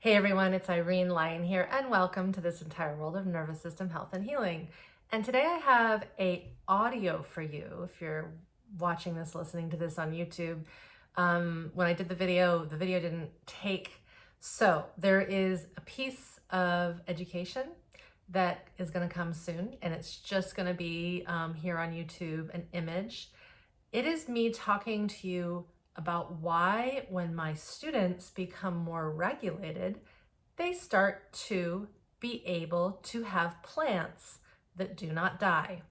Hey everyone, it's Irene Lyon here, and welcome to this entire world of nervous system health and healing. And today I have a audio for you if you're watching this, listening to this on YouTube. When I did the video didn't take. So there is a piece of education that is going to come soon, and it's just going to be here on YouTube, an image. It is me talking to you about why, when my students become more regulated, they start to be able to have plants that do not die.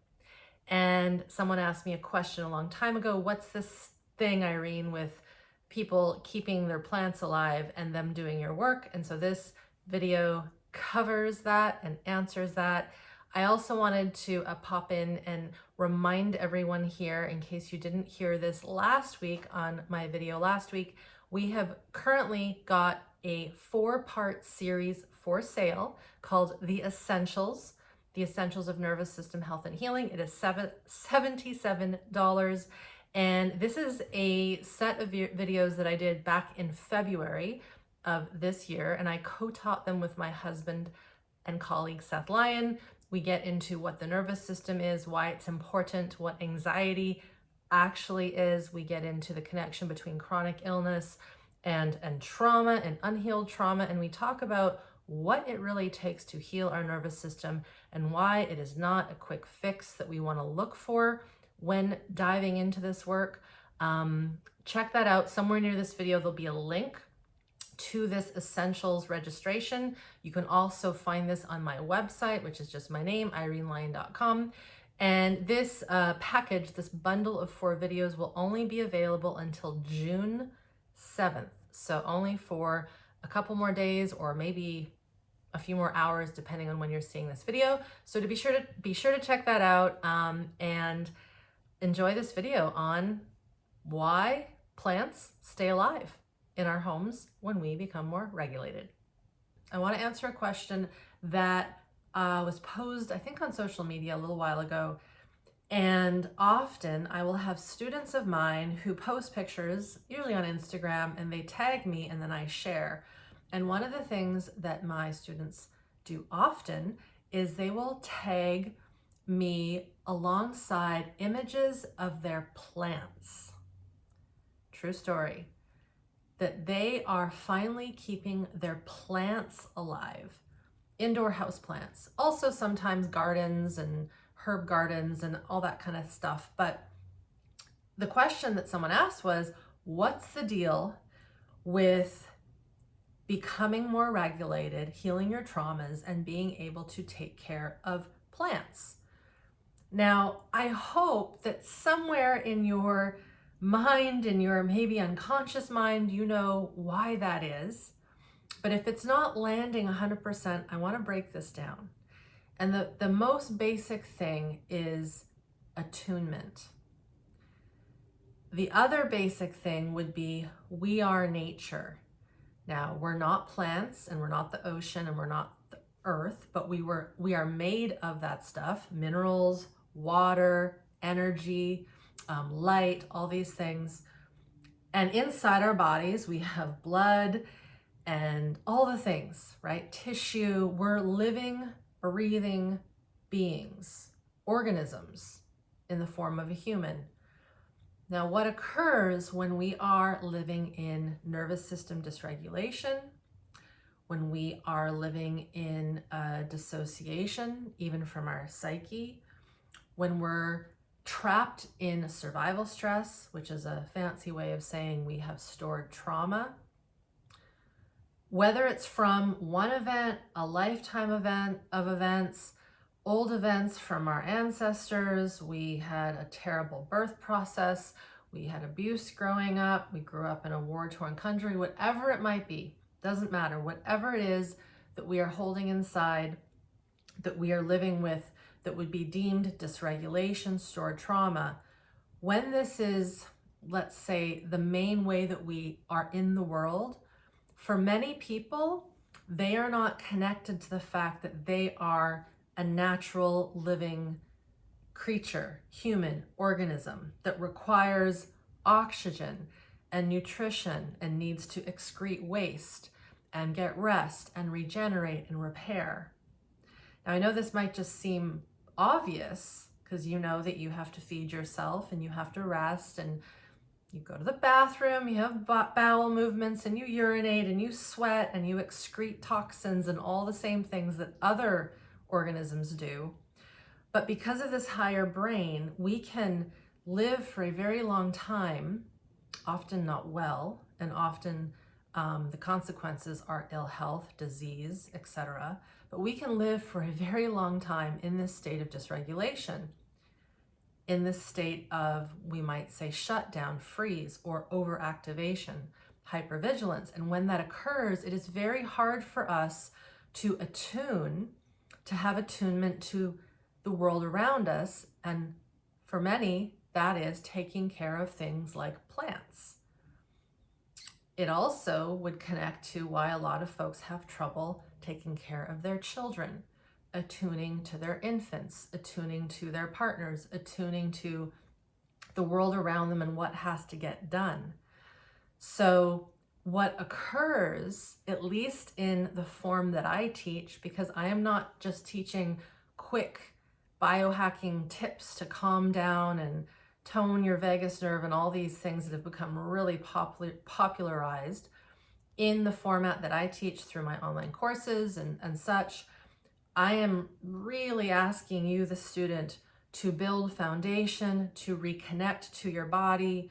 And someone asked me a question a long time ago, what's this thing, Irene, with people keeping their plants alive and them doing your work? And so this video covers that and answers that. I also wanted to pop in and remind everyone here, in case you didn't hear this last week on my video last week, we have currently got a 4-part series for sale called The Essentials of Nervous System Health and Healing. It is $77. And this is a set of videos that I did back in February of this year, and I co-taught them with my husband and colleague Seth Lyon. We get into what the nervous system is, why it's important, what anxiety actually is. We get into the connection between chronic illness and trauma and unhealed trauma. And we talk about what it really takes to heal our nervous system and why it is not a quick fix that we want to look for when diving into this work. Check that out. Somewhere near this video, there'll be a link to this Essentials registration. You can also find this on my website, which is just my name, irenelyon.com. And this package, this bundle of 4 videos, will only be available until June 7th. So only for a couple more days, or maybe a few more hours, depending on when you're seeing this video. So to be sure to check that out and enjoy this video on why plants stay alive in our homes when we become more regulated. I want to answer a question that was posed, I think, on social media a little while ago. And often I will have students of mine who post pictures, usually on Instagram, and they tag me and then I share. And one of the things that my students do often is they will tag me alongside images of their plants. True story. That they are finally keeping their plants alive. Indoor house plants, also sometimes gardens and herb gardens and all that kind of stuff. But the question that someone asked was, what's the deal with becoming more regulated, healing your traumas, and being able to take care of plants? Now, I hope that somewhere in your mind, in your maybe unconscious mind, you know why that is. But if it's not landing 100%, I want to break this down. And the most basic thing is attunement. The other basic thing would be we are nature. Now, we're not plants, and we're not the ocean, and we're not the earth, but we are made of that stuff: minerals, water, energy, light, all these things. And inside our bodies, we have blood and all the things, right? Tissue. We're living, breathing beings, organisms in the form of a human. Now, what occurs when we are living in nervous system dysregulation, when we are living in dissociation, even from our psyche, when we're trapped in survival stress, which is a fancy way of saying we have stored trauma, whether it's from one event, a lifetime event of events, old events from our ancestors, we had a terrible birth process, we had abuse growing up, we grew up in a war-torn country, whatever it might be, doesn't matter, whatever it is that we are holding inside, that we are living with, that would be deemed dysregulation, stored trauma. When this is, let's say, the main way that we are in the world, for many people, they are not connected to the fact that they are a natural living creature, human organism that requires oxygen and nutrition and needs to excrete waste and get rest and regenerate and repair. Now, I know this might just seem obvious because you know that you have to feed yourself and you have to rest and you go to the bathroom, you have bowel movements and you urinate and you sweat and you excrete toxins and all the same things that other organisms do. But because of this higher brain, we can live for a very long time, often not well, and often the consequences are ill health, disease, etc. But we can live for a very long time in this state of dysregulation, in this state of, we might say, shutdown, freeze, or overactivation, hypervigilance. And when that occurs, it is very hard for us to attune, to have attunement to the world around us. And for many, that is taking care of things like plants. It also would connect to why a lot of folks have trouble taking care of their children, attuning to their infants, attuning to their partners, attuning to the world around them and what has to get done. So what occurs, at least in the form that I teach, because I am not just teaching quick biohacking tips to calm down and tone your vagus nerve and all these things that have become really popularized in the format that I teach through my online courses and such. I am really asking you, the student, to build foundation, to reconnect to your body,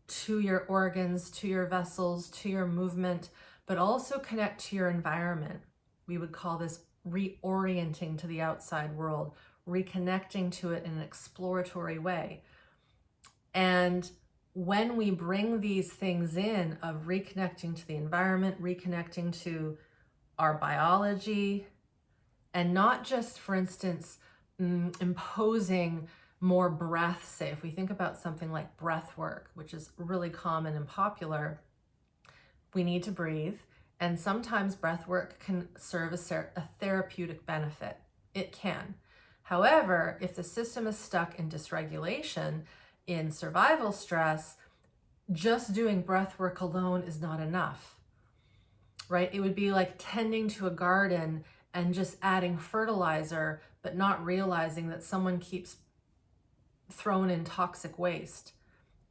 to your organs, to your vessels, to your movement, but also connect to your environment. We would call this reorienting to the outside world, reconnecting to it in an exploratory way. And when we bring these things in of reconnecting to the environment, reconnecting to our biology, and not just, for instance, imposing more breath, say, if we think about something like breath work, which is really common and popular, we need to breathe. And sometimes breath work can serve a therapeutic benefit. It can. However, if the system is stuck in dysregulation, in survival stress, just doing breath work alone is not enough, right? It would be like tending to a garden and just adding fertilizer, but not realizing that someone keeps throwing in toxic waste.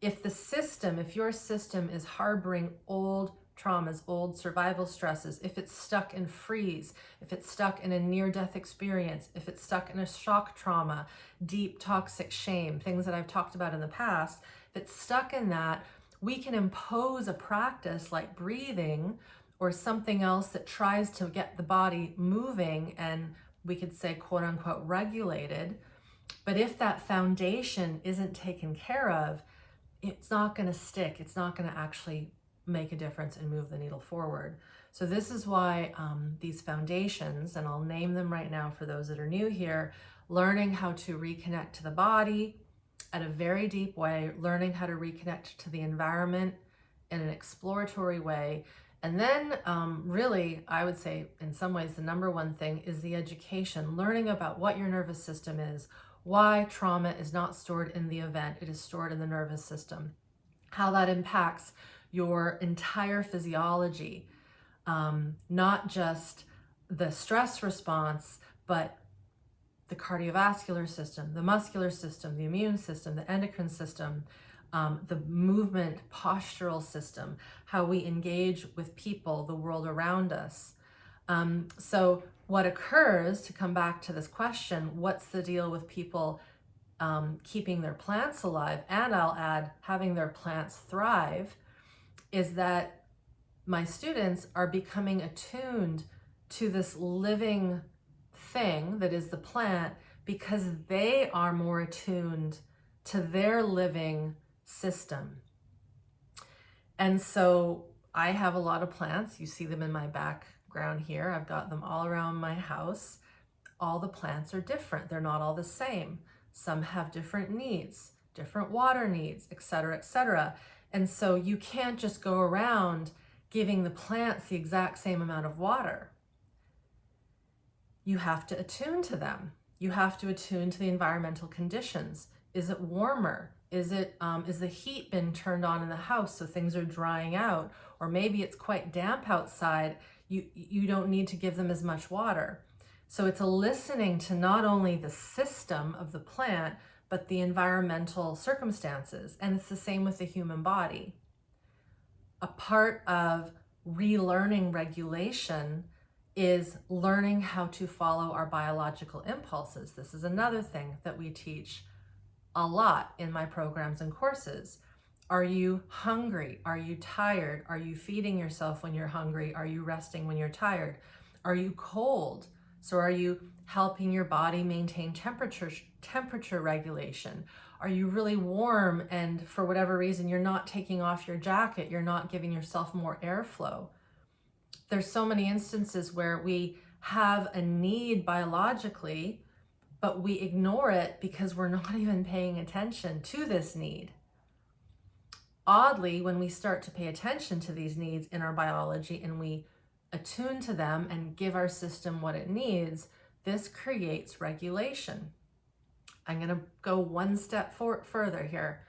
If your system is harboring old traumas, old survival stresses, if it's stuck in freeze, if it's stuck in a near-death experience, if it's stuck in a shock trauma, deep toxic shame, things that I've talked about in the past, if it's stuck in that, we can impose a practice like breathing or something else that tries to get the body moving and we could say, quote unquote, regulated. But if that foundation isn't taken care of, it's not going to stick. It's not going to actually make a difference and move the needle forward. So this is why these foundations, and I'll name them right now for those that are new here, learning how to reconnect to the body at a very deep way, learning how to reconnect to the environment in an exploratory way. And then really, I would say in some ways, the number one thing is the education, learning about what your nervous system is, why trauma is not stored in the event, it is stored in the nervous system, how that impacts your entire physiology, not just the stress response, but the cardiovascular system, the muscular system, the immune system, the endocrine system, the movement, postural system, how we engage with people, the world around us. So what occurs, to come back to this question, what's the deal with people keeping their plants alive, and I'll add, having their plants thrive, is that my students are becoming attuned to this living thing that is the plant because they are more attuned to their living system. And so I have a lot of plants. You see them in my background here. I've got them all around my house. All the plants are different. They're not all the same. Some have different needs, different water needs, etc., etc. And so you can't just go around giving the plants the exact same amount of water. You have to attune to them. You have to attune to the environmental conditions. Is it warmer? Is the heat been turned on in the house so things are drying out? Or maybe it's quite damp outside. you don't need to give them as much water. So it's a listening to not only the system of the plant, but the environmental circumstances. And it's the same with the human body. A part of relearning regulation is learning how to follow our biological impulses. This is another thing that we teach a lot in my programs and courses. Are you hungry? Are you tired? Are you feeding yourself when you're hungry? Are you resting when you're tired? Are you cold? So are you helping your body maintain temperature regulation? Are you really warm and for whatever reason you're not taking off your jacket, you're not giving yourself more airflow? There's so many instances where we have a need biologically, but we ignore it because we're not even paying attention to this need. Oddly, when we start to pay attention to these needs in our biology and we attune to them and give our system what it needs, this creates regulation. I'm going to go one step further here.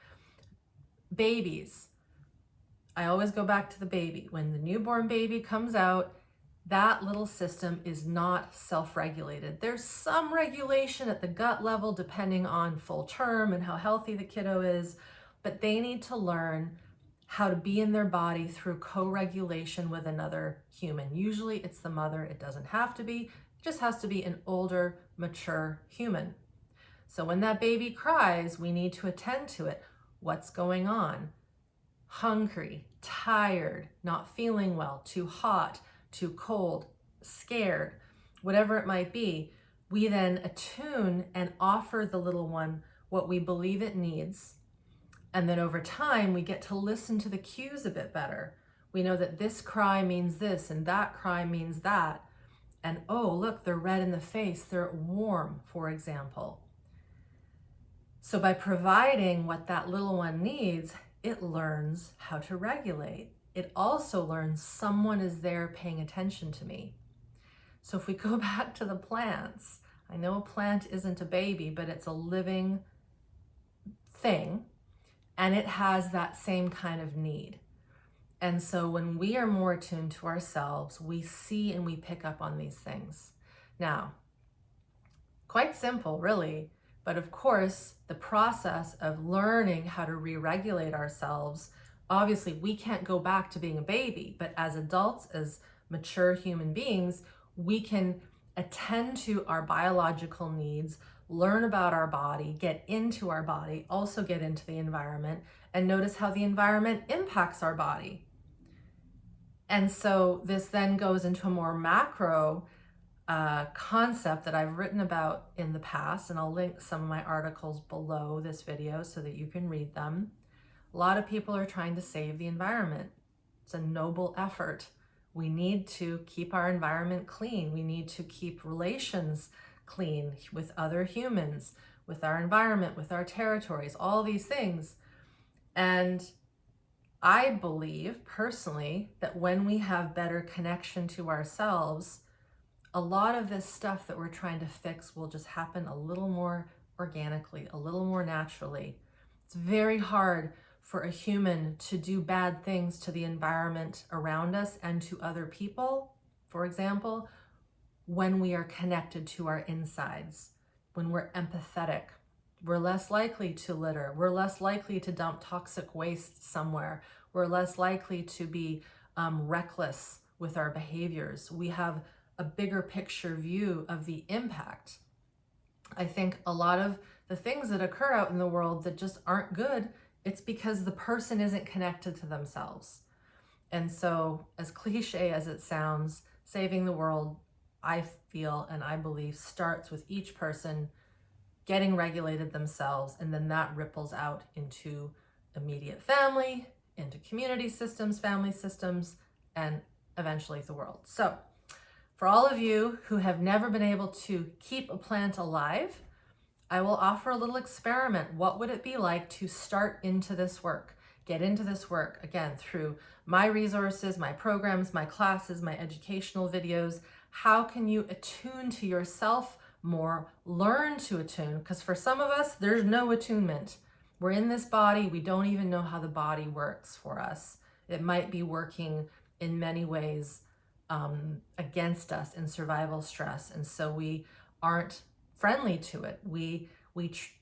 Babies. I always go back to the baby. When the newborn baby comes out, that little system is not self-regulated. There's some regulation at the gut level depending on full term and how healthy the kiddo is, but they need to learn how to be in their body through co-regulation with another human. Usually it's the mother. It doesn't have to be. It just has to be an older, mature human. So when that baby cries, we need to attend to it. What's going on? Hungry, tired, not feeling well, too hot, too cold, scared, whatever it might be. We then attune and offer the little one what we believe it needs. And then over time, we get to listen to the cues a bit better. We know that this cry means this and that cry means that. And oh, look, they're red in the face. They're warm, for example. So by providing what that little one needs, it learns how to regulate. It also learns someone is there paying attention to me. So if we go back to the plants, I know a plant isn't a baby, but it's a living thing. And it has that same kind of need. And so when we are more attuned to ourselves, we see and we pick up on these things. Now, quite simple, really. But of course, the process of learning how to re-regulate ourselves, obviously we can't go back to being a baby, but as adults, as mature human beings, we can attend to our biological needs, learn about our body, get into our body, also get into the environment, and notice how the environment impacts our body. And so this then goes into a more macro concept that I've written about in the past, and I'll link some of my articles below this video so that you can read them. A lot of people are trying to save the environment. It's a noble effort. We need to keep our environment clean. We need to keep relations clean with other humans, with our environment, with our territories, all these things. And I believe personally that when we have better connection to ourselves, a lot of this stuff that we're trying to fix will just happen a little more organically, a little more naturally. It's very hard for a human to do bad things to the environment around us and to other people, for example, when we are connected to our insides, when we're empathetic. We're less likely to litter. We're less likely to dump toxic waste somewhere. We're less likely to be reckless with our behaviors. We have a bigger picture view of the impact. I think a lot of the things that occur out in the world that just aren't good, it's because the person isn't connected to themselves. And so, as cliche as it sounds, saving the world, I feel and I believe, starts with each person getting regulated themselves, and then that ripples out into immediate family, into community systems, family systems, and eventually the world. So for all of you who have never been able to keep a plant alive, I will offer a little experiment. What would it be like to start into this work? Get into this work, again, through my resources, my programs, my classes, my educational videos. How can you attune to yourself more, learn to attune? Because for some of us, there's no attunement. We're in this body. We don't even know how the body works for us. It might be working in many ways against us in survival stress. And so we aren't friendly to it. We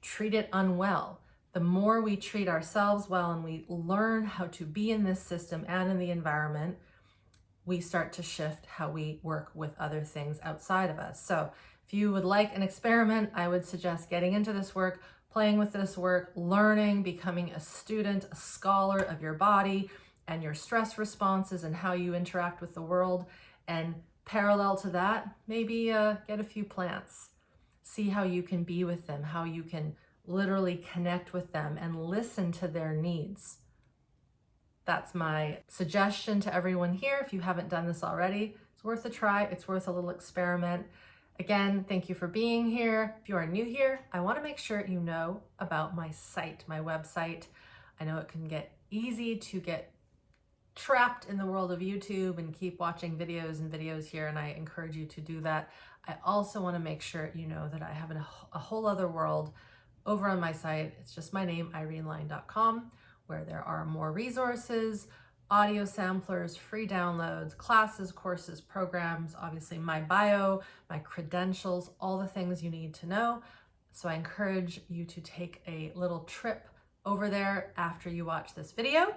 treat it unwell. The more we treat ourselves well and we learn how to be in this system and in the environment, we start to shift how we work with other things outside of us. So if you would like an experiment, I would suggest getting into this work, playing with this work, learning, becoming a student, a scholar of your body and your stress responses and how you interact with the world. And parallel to that, maybe get a few plants. See how you can be with them, how you can literally connect with them and listen to their needs. That's my suggestion to everyone here. If you haven't done this already, it's worth a try. It's worth a little experiment. Again, thank you for being here. If you are new here, I want to make sure you know about my site, my website. I know it can get easy to get trapped in the world of YouTube and keep watching videos and videos here, and I encourage you to do that. I also want to make sure you know that I have a whole other world over on my site. It's just my name, irenelein.com, where there are more resources, audio samplers, free downloads, classes, courses, programs, obviously my bio, my credentials, all the things you need to know. So I encourage you to take a little trip over there after you watch this video.